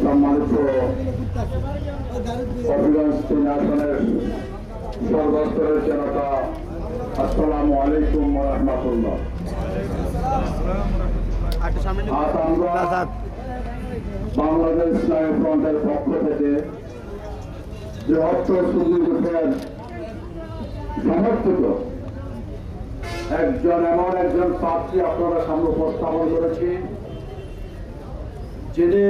সম্মানিত হবিগঞ্জ 3 আসনের সর্বস্তরের জনতা, আসসালামু আলাইকুম ওয়া রাহমাতুল্লাহ। আজ আমরা বাংলাদেশ ইসলামী ফ্রন্টের পক্ষ থেকে বৃহত্তর সুন্নি গ্রুপের সমর্থিত এমন একজন প্রার্থী আপনারা সামনে উপস্থাপন করেছি, যিনি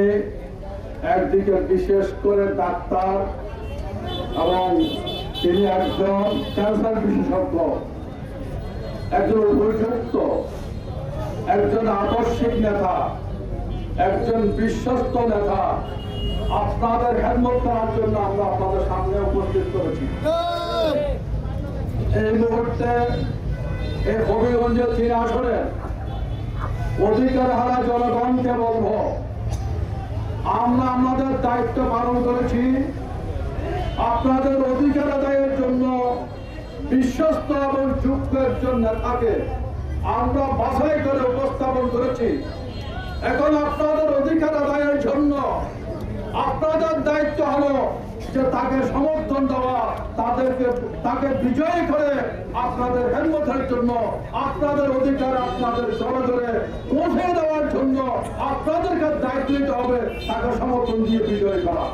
একদিকে বিশেষ করে ডাক্তার এবং তিনি একজন ক্যান্সার বিশেষজ্ঞ, একজন উপযুক্ত, একজন আদর্শিক নেতা, একজন বিশ্বস্ত নেতা। আপনাদের খেদমত করার জন্য আমরা আপনাদের সামনে উপস্থিত করেছি। এই মুহূর্তে এই হবিগঞ্জের 3 আসনে অধিকার হারা জনগণকে বলবো, আমরা আমাদের দায়িত্ব পালন করেছি। আপনাদের অধিকার আদায়ের জন্য বিশ্বস্ত এবং যোগ্য একজন নেতাকে আমরা বাছাই করে উপস্থাপন করেছি। এখন আপনাদের অধিকার আদায়ের জন্য আপনাদের দায়িত্ব হলো যে তাকে সমর্থন দেওয়া, তাকে বিজয়ী করে আপনাদের খেদমতের জন্য, আপনাদের অধিকার আপনাদের জনগণে পৌঁছে দেওয়ার জন্য আপনাদেরকে দায়িত্ব নিতে হবে, তাকে সমর্থন দিয়ে বিজয়ী করা।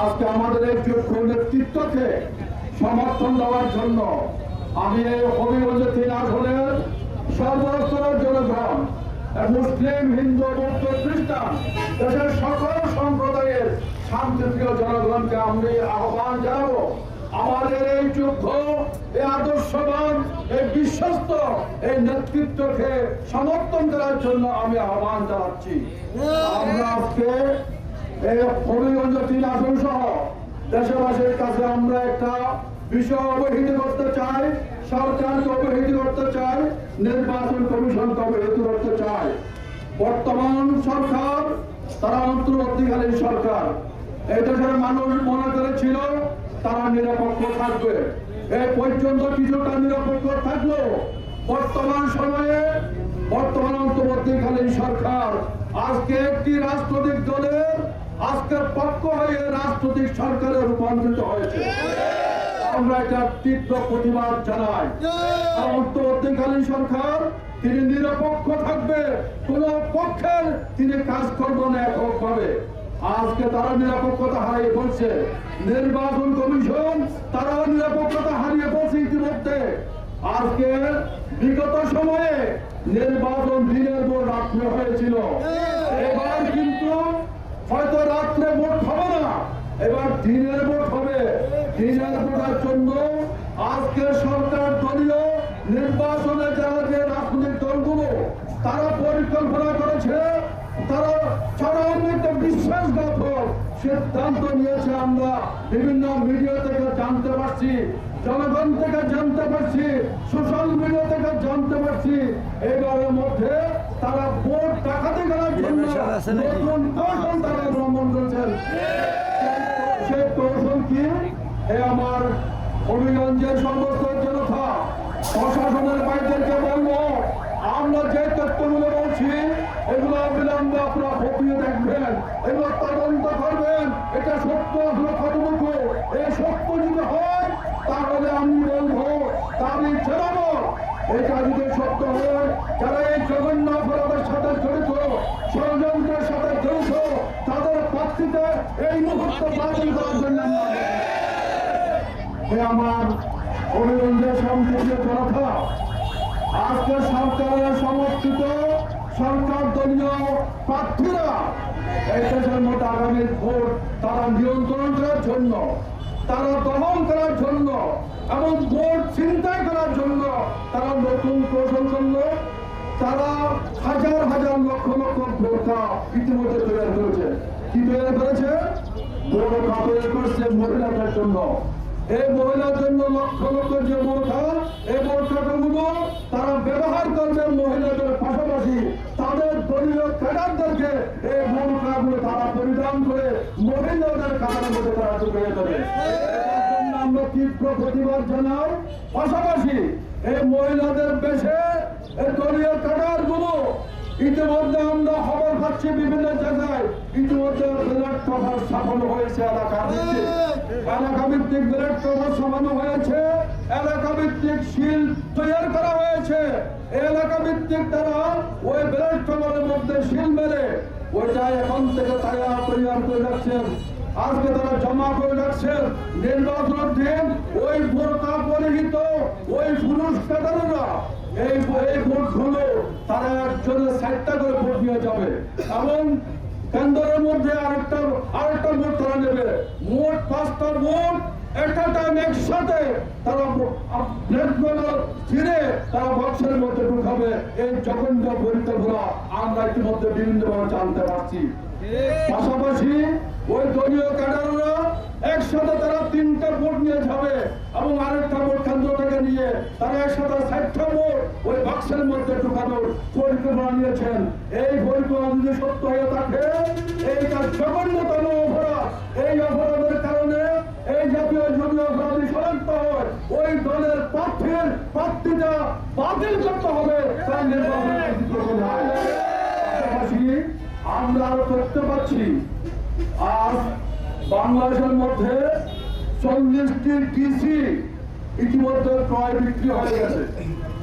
আজকে আমাদের এই যোগ্য নেতৃত্বকে সমর্থন দেওয়ার জন্য আমি এই হবিগঞ্জ 3 আসনের সর্বস্তরের জনগণ, মুসলিম, হিন্দু, বৌদ্ধ, খ্রিস্টান, দেশের সকল সম্প্রদায়ের শান্তিপ্রিয় জনগণকে আমি আহ্বান জানাবো, আমাদের এই যোগ্য, এই আদর্শবান, এই বিশ্বস্ত এই নেতৃত্বকে সমর্থন করার জন্য আমি আহ্বান জানাচ্ছি। আমরা আজকে এই হবিগঞ্জ 3 আসন সহ দেশবাসীর কাছে আমরা একটা বিষয় অবহিত করতে চাই, সরকারকে অবহিত করতে চাই, নির্বাচন কমিশনকে অবহিত করতে চাই। বর্তমান সরকার তারা অন্তর্বর্তীকালীন সরকার, এই দেশের মানুষ মনে করেছিল তারা নিরপেক্ষ থাকবে, এই পর্যন্ত কিছুটা নিরপেক্ষ থাকলো। বর্তমান সময়ে বর্তমান অন্তর্বর্তীকালীন সরকার আজকে একটি রাজনৈতিক দলের আজকের পক্ষ হয়ে রাজনৈতিক সরকারে রূপান্তরিত হয়েছে। আমরা এটা তীব্র প্রতিবাদ জানাই। অন্তর্বর্তীকালীন সরকার তিনি নিরপেক্ষ থাকবে, কোন পক্ষের তিনি কাজ করবেন না এককভাবে। আজকে তারা নিরপেক্ষতা হারিয়ে ফেলছে, নির্বাচন কমিশন তারাও নিরপেক্ষতা হারিয়ে ফেলছে ইতিমধ্যে। আজকে বিগত সময়ে নির্বাচন দিনের পর রাত্রে হয়েছিল, এবার কিন্তু হয়তো রাত্রে ভোট হবে না, এবার দিনের ভোট হবে। দিনের ভোটের জন্য আজকে সরকার দলীয় নির্বাচনে যারা যে রাজনৈতিক দলগুলো তারা পরিকল্পনা করেছে, তারা চরমভাবে বিশ্বাসঘাতক সিদ্ধান্ত নিয়েছে। আমরা বিভিন্ন মিডিয়া থেকে জানতে পারছি, জনগণ থেকে জানতে পারছি, সোশ্যাল মিডিয়া থেকে জানতে পারছি, এবারের মধ্যে তারা ভোট ডাকাতি করার জন্য নতুন কৌশল তারা অবলম্বন করেছেন। সেই কৌশল কি? আমার হবিগঞ্জের সমস্ত জনতা, প্রশাসনের বাইরেকে বলবো, আমরা যে তথ্যগুলো বলছি এগুলো অবিলম্বে আপনারা খতিয়ে দেখবেন, এগুলো তদন্ত করবেন, এটা সত্য আসলে কতটুকু। এই সত্য যদি হয় তাহলে আমি বলবো, তারই জানাবো এটা যদি সত্য হয়, যারা এই জঘন্য অপরাধের সাথে জড়িত, ষড়যন্ত্রের সাথে জড়িত, তাদের প্রার্থীতে এই মুহূর্তে বাতিল করার জন্য আমার হবিগঞ্জের সম্পর্কে জনতা, আজকে সরকারের সমর্থিত সরকার দলীয় প্রার্থীরা এই দেশের মধ্যে আগামী ভোট তারা নিয়ন্ত্রণ করার জন্য, তারা দমন করার জন্য এবং ভোট ছিনতাই করার জন্য তারা নতুন কৌশল করলো। তারা হাজার হাজার লক্ষ লক্ষ ভোটা ইতিমধ্যে তৈরি করেছে। কি তৈরি করেছে? বড় কাপড় করছে মহিলাদের জন্য। এই মহিলার জন্য লক্ষ লক্ষ যে বোরখা, এই বোরখাগুলো তারা ব্যবহার করবে মহিলাদের পাশাপাশি তাদের দলীয় ক্যাডারদেরকে এই বোরখাগুলো তারা পরিধান করে মহিলাদের কাতারের মধ্যে তারা ঢুকিয়ে দেবে। আমরা তীব্র প্রতিবাদ জানাই। পাশাপাশি এই মহিলাদের বেশে এই দলীয় ক্যাডারগুলো ইতিমধ্যে আমরা খবর পাচ্ছি বিভিন্ন জায়গায় ইতিমধ্যে ব্যালট পেপার ছাপানো হয়েছে। এলাকা ভিত্তিক ব্যালট পেপার ছাপানো হয়েছে, এলাকা ভিত্তিক সিল তৈরি করা হয়েছে। এলাকা ভিত্তিক তারা ওই ব্যালট পেপারের মধ্যে সিল মেরে ওইটা এখন থেকে তৈরি করে রাখছেন। আজকে তারা জমা করে রাখছেন। নির্বাচনের দিন ওই বোরকা পরিহিত ওই পুরুষ ক্যাডাররা এই ভোটগুলো তারা একজনের 60টা করে ভোট নিয়ে যাবে এবং কেন্দ্রের মধ্যে আরেকটা ভোট তারা নেবে। মোট 5টা ভোট একটা টাইম একসাথে তারা ফিরে তারা বক্সের মধ্যে ঢুকাবে। এই জঘন্য পরিকল্পনা আমরা ইতিমধ্যে বিভিন্নভাবে জানতে পারছি। পাশাপাশি ওই দলীয় ক্যাডাররা একসাথে তারা 3টা ভোট নিয়ে যাবে এবং আরেকটা ভোট কেন্দ্র থেকে নিয়ে তারা একসাথে 60টা ভোট ওই বাক্সের মধ্যে ঢুকানোর পরিকল্পনা নিয়েছেন। এই পরিকল্পনা যদি সত্য হয়ে থাকে এইটা জঘন্যতম অপরাধ। এই অপরাধের কারণে এই জাতীয় জমি অপরাধী শনাক্ত হয় ওই দলের প্রার্থীটা বাতিল করতে হবে। তার পাশাপাশি আমরা আরো দেখতে পাচ্ছি আজ বাংলাদেশের মধ্যে 40টি ডিসি ইতিমধ্যে ক্রয় বিক্রি হয়ে গেছে।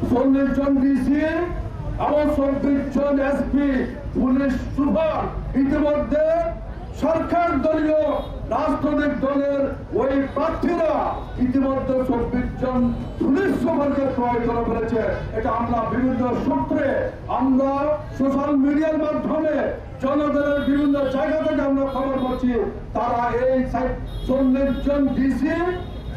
40 জন ডিসি এবং 24 জন এসপি পুলিশ সুপার ইতিমধ্যে সরকার দলীয় রাজনৈতিক দলের ওই প্রার্থীরা ইতিমধ্যে 24 জন পুলিশ সুপারকে ক্রয় করে ফেলেছে। এটা আমরা বিভিন্ন সূত্রে আমরা সোশ্যাল মিডিয়ার মাধ্যমে জনগণের বিভিন্ন জায়গা থেকে আমরা খবর পাচ্ছি। তারা এই 40 জন ডিসি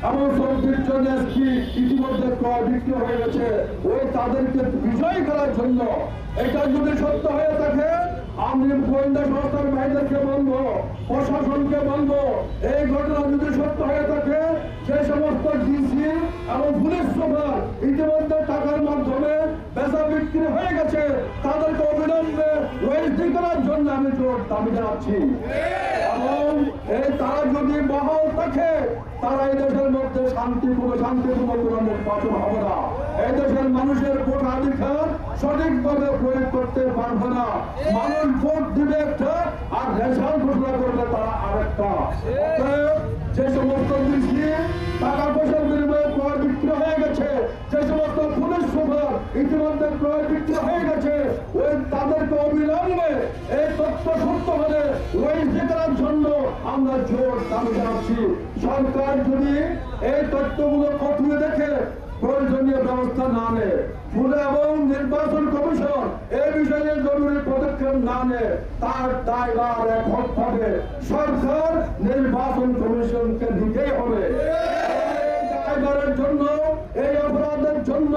এবং 24 জন এসপি ইতিমধ্যে ক্রয় বিক্রি হয়ে গেছে। ওই তাদেরকে বিজয় করার জন্য এটা যদি সত্য হয়ে থাকে আমি গোয়েন্দা সংস্থার ভাইদেরকে বলবো, প্রশাসনকে বলবো, এই ঘটনা যদি সত্য হয়ে থাকে যে সমস্ত ডিসি এবং পুলিশ সুপার ইতিমধ্যে টাকার মাধ্যমে বেচা বিক্রি হয়ে গেছে তাদেরকে অবিলম্বে রেজিস্ট্রি করার জন্য আমি জোর দাবি জানাচ্ছি। এবং এই তারা যদি বহাল থাকে তারা এই দেশের মধ্যে শান্তিপূর্ণ কোনো নির্বাচন হবে না। এই দেশের মানুষের ভোটাধিকার সঠিকভাবে প্রয়োগ করতে পারবে না। মানুষ ভোট দিবে একটা আর রেজাল্ট ঘোষণা করবে তারা আরেকটা। যে সমস্ত ডিসি টাকা পয়সার বিনিময়ে ক্রয় বিক্রি হয়ে গেছে, যে সমস্ত পুলিশ সুপার ইতিমধ্যে ক্রয় বিক্রি হয়ে গেছে, ওই তাদেরকে অবিলম্বে এই তথ্য সত্য হলে রেজিস্ট্রি করার জন্য আমরা জোর দাবি জানাচ্ছি। সরকার যদি এই তথ্যগুলো খতিয়ে দেখে প্রয়োজনীয় ব্যবস্থা না নেয় এবং নির্বাচন কমিশন এই বিষয়ে জরুরি পদক্ষেপ না নেয় তার দায়ভার এককভাবে সরকার নির্বাচন কমিশনকে নিতেই হবে। দায়ভারের জন্য এই অপরাধের জন্য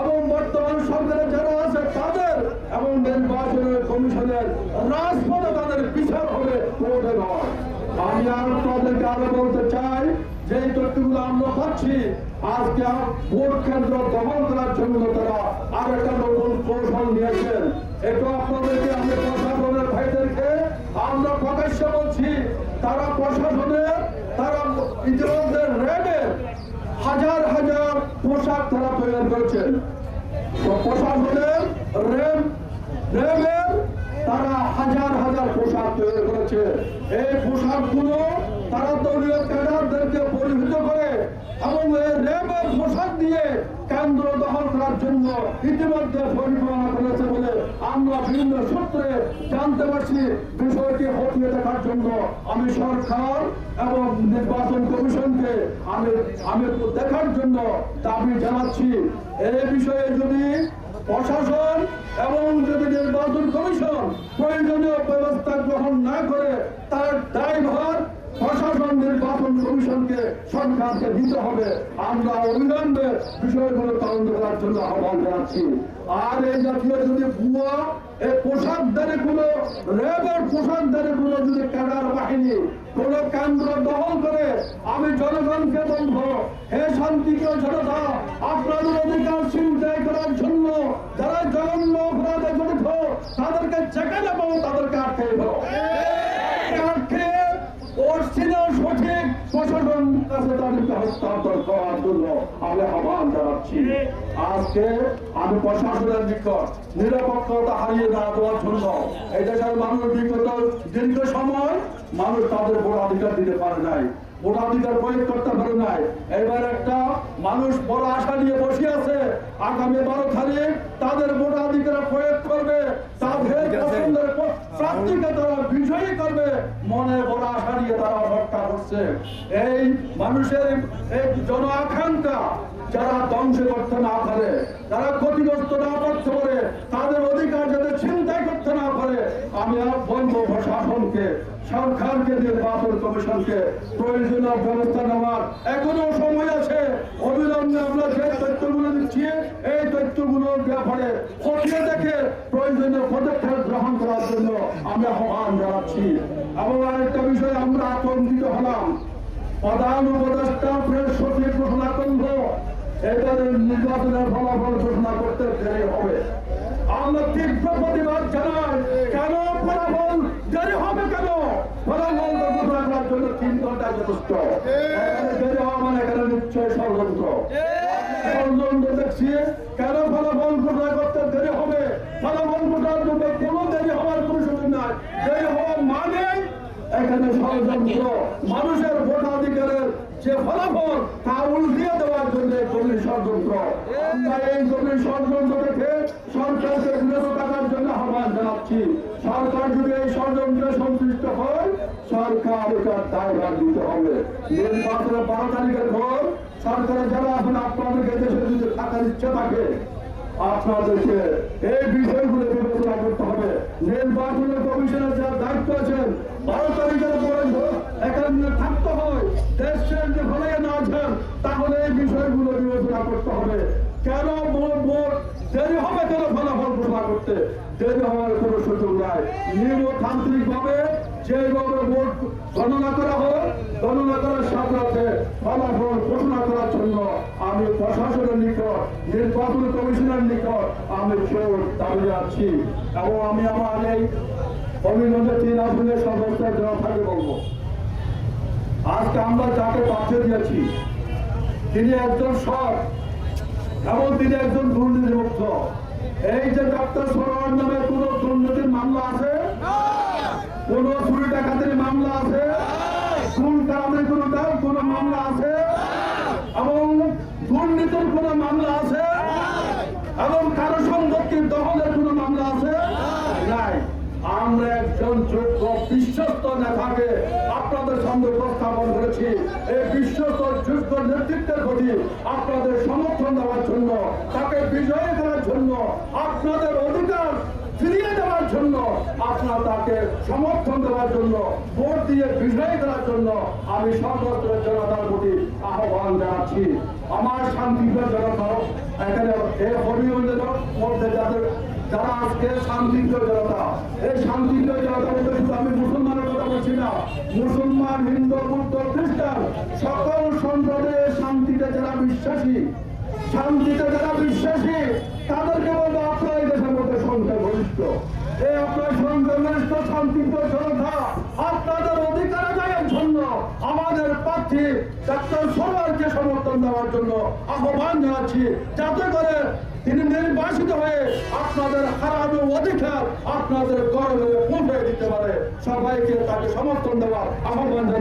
এবং বর্তমান সরকারের যারা আছে তাদের এবং নির্বাচনের কমিশনের রাজপথে তাদের বিচার হবে, কোর্টে নয়। আমি আপনাদেরকে আরো বলতে চাই যে তথ্যগুলো আমরা পাচ্ছি আজকে ভোট কেন্দ্র দখল করার জন্য তারা আর একটা নতুন কৌশল নিয়েছেন। এটা আপনাদেরকে আমি প্রশাসনের ভাইদেরকে আমরা প্রকাশ্যে বলছি তারা প্রশাসনের তারা ইতিমধ্যে র্যাবের হাজার হাজার পোশাক তারা তৈরি করেছেন। প্রশাসনের র্যাবের তারা হাজার হাজার পোশাক তৈরি করেছে। এই পোশাকগুলো তারা দলীয় ক্যাডারদেরকে পরিহিত করে এবং র্যাবের পোশাক দিয়ে কেন্দ্র দখল করার জন্য ইতিমধ্যে পরিকল্পনা করেছে বলে আমরা বিভিন্ন সূত্রে জানতে পারছি। বিষয়টি খতিয়ে দেখার জন্য আমি সরকার এবং নির্বাচন কমিশনকে আমি দেখার জন্য দাবি জানাচ্ছি। এই বিষয়ে যদি প্রশাসন এবং যদি নির্বাচন কমিশন প্রয়োজনীয় ব্যবস্থা গ্রহণ না করে তার দায়ভার প্রশাসন নির্বাচন কমিশনকে সরকারকে দিতে হবে। আমরা অবিলম্বে বিষয়গুলো তদন্ত করার জন্য আহ্বান জানাচ্ছি। আর এই জাতীয় যদি ভুয়া এই পোশাকধারী কোনো র্যাবের পোশাকধারী কোনো যদি ক্যাডার বাহিনী কোনো কেন্দ্র দখল করে আমি জনগণকে বলবো, হে শান্তিপ্রিয় জনতা, আপনাদের অধিকার ছিনতাই করার জন্য যারা জঘন্য অপরাধে জড়িত তাদেরকে চেকে নেবো, তাদেরকে আটকে দেবো। আটকে সঠিক প্রশাসন কাছে তাদেরকে হস্তান্তর করার জন্য আমি আহ্বান জানাচ্ছি। আজকে আমি প্রশাসনের নিকট নিরপেক্ষতা হারিয়ে না দেওয়ার জন্য এই দেশের মানুষ বিগত দীর্ঘ সময় মানুষ তাদের ভোটাধিকার দিতে পারে নাই, ভোটাধিকার প্রয়োগ করতে পারে নাই। এবার একটা মানুষ বড় আশা নিয়ে বসে আছে, আগামী 12 তারিখ তাদের ভোটাধিকার প্রয়োগ করবে, তাদের পছন্দের প্রার্থীকে তারা বিজয়ী করবে, মনে বড় আশা নিয়ে তারা অপেক্ষা করছে। এই মানুষের এই জন আকাঙ্ক্ষা যারা ধ্বংস করতে না পারে, যারা ক্ষতিগ্রস্ত না করতে পারে, তাদের অধিকার যাতে ছিনতাই করতে না পারে, আমি বলবো প্রশাসনকে, সরকারকে, নির্বাচন কমিশনকে প্রয়োজনীয় ব্যবস্থা নেওয়ার এখনো সময় আছে। অবিলম্বে আমরা যে তথ্যগুলো দিচ্ছি এই তথ্যগুলোর ব্যাপারে খতিয়ে দেখে প্রয়োজনীয় পদক্ষেপ গ্রহণ করার জন্য আমি আহ্বান জানাচ্ছি। এবং আরেকটা বিষয়ে আমরা আতঙ্কিত হলাম, প্রধান উপদেষ্টা প্রেস সচিব ঘোষণা করল এবারে নির্বাচনের ফলাফল ঘোষণা করতে দেরি হবে। আমরা তীব্র প্রতিবাদ জানাই, কেন ফলাফল দেরি হবে? কেন ফলাফল ঘোষণা করার জন্য 3 ঘন্টা যথেষ্ট, দেরি হওয়া মানে এখানে নিশ্চয় ষড়যন্ত্র। ষড়যন্ত্র দেখছি, কেন ফলাফল ঘোষণা করতে দেরি হবে? ফলাফল ঘোষণার জন্য কোনো দেরি হওয়ার কোনো সুযোগ নাই। দেরি হওয়া মানে এখানে ষড়যন্ত্র, মানুষের ভোটাধিকারের যে ফলাফল তা উল্টিয়ে দেওয়ার জন্য গভীর ষড়যন্ত্র। আমরা এই গভীর ষড়যন্ত্র দেখে সরকারকে বিরত থাকার জন্য আহ্বান জানাচ্ছি। সরকার যদি এই ষড়যন্ত্রে সংশ্লিষ্ট হয়, সরকার এটার দায়ভার দিতে হবে। নির্বাচনের 12 তারিখের পর সরকারের যারা এখন আপনাদেরকে দেশে যদি থাকার ইচ্ছা থাকে, আপনাদেরকে এই বিষয়গুলো বিবেচনা করতে হবে। নির্বাচনের কমিশনের যারা দায়িত্ব আছেন, 12 তারিখের পরে এখানে থাকতে হয়, দেশের যে ফলাইয়ে না আছেন, তাহলে এই বিষয়গুলো বিবেচনা করতে হবে। কেন ভোট দেরি হবে? কেন ফলাফল ঘোষণা করতে দেরি হওয়ার কোনো সুযোগ নাই। নিয়মতান্ত্রিক ভাবে যেভাবে ভোট গণনা করা হয়, গণনা করার সাথে সাথে ফলাফল ঘোষণা করার জন্য আমি প্রশাসনের নিকট, নির্বাচন কমিশনের নিকট আমি জোর দাবি যাচ্ছি। এবং আমি আমার এই হবিগঞ্জের 3 আসনের সমস্ত জনতাকে বলবো, আজকে আমরা যাকে পাঠিয়ে দিয়েছি তিনি একজন সৎ এবং তিনি একজন দুর্নীতিমুক্ত। এই যে ডক্টর সরোয়ার নামে কোন দুর্নীতির মামলা আছে? কোন চুরি ডাকাতির মামলা আছে? কোন কারণে কোন মামলা আছে? এবং দুর্নীতির কোন মামলা আছে? এবং কারো সম্পত্তির দখলের কোন মামলা আছে? নাই। আমরা একজন যোগ্য বিশ্বস্ত নেতাকে আপনাদের সামনে উপস্থাপন করেছি। এই বিশ্বস্ত যোগ্য নেতৃত্বের প্রতি আপনাদের সমর্থন দেওয়ার জন্য, তাকে বিজয়ী করার জন্য, আপনাদের অধিকার ফিরিয়ে দেওয়ার জন্য, আপনার তাকে সমর্থন দেওয়ার জন্য, ভোট দিয়ে বিজয়ী করার জন্য আমি সর্বত্র জনতার প্রতি আহ্বান জানাচ্ছি। আমার শান্তিপ্রিয় জনতা, এখানে এই হবিগঞ্জের মধ্যে যারা আজকে শান্তিপ্রিয় জনতা, এই শান্তিপ্রিয় জনতার মধ্যে শুধু আমি মুসলমানের কথা বলছি না, মুসলমান, হিন্দু, বৌদ্ধ, খ্রিস্টান সকল সম্প্রদায়ের শান্তিতে যারা বিশ্বাসী, তাদেরকে বলবো আপনার এই দেশের মধ্যে সংখ্যাগরিষ্ঠ। এই আপনার সংখ্যাগরিষ্ঠ শান্তিপ্রিয় জনতা, আপনাদের অধিকার আদায়ের জন্য আমাদের প্রার্থী ডক্টর সরোয়ারকে সমর্থন দেওয়ার জন্য আহ্বান জানাচ্ছি, যাতে করে তিনি নির্বাচিত হয়ে আপনাদের হারানো অধিকার আপনাদের গর্বে পৌঁছে দিতে পারে। সবাইকে তাকে সমর্থন দেওয়ার আহ্বান জানাচ্ছি।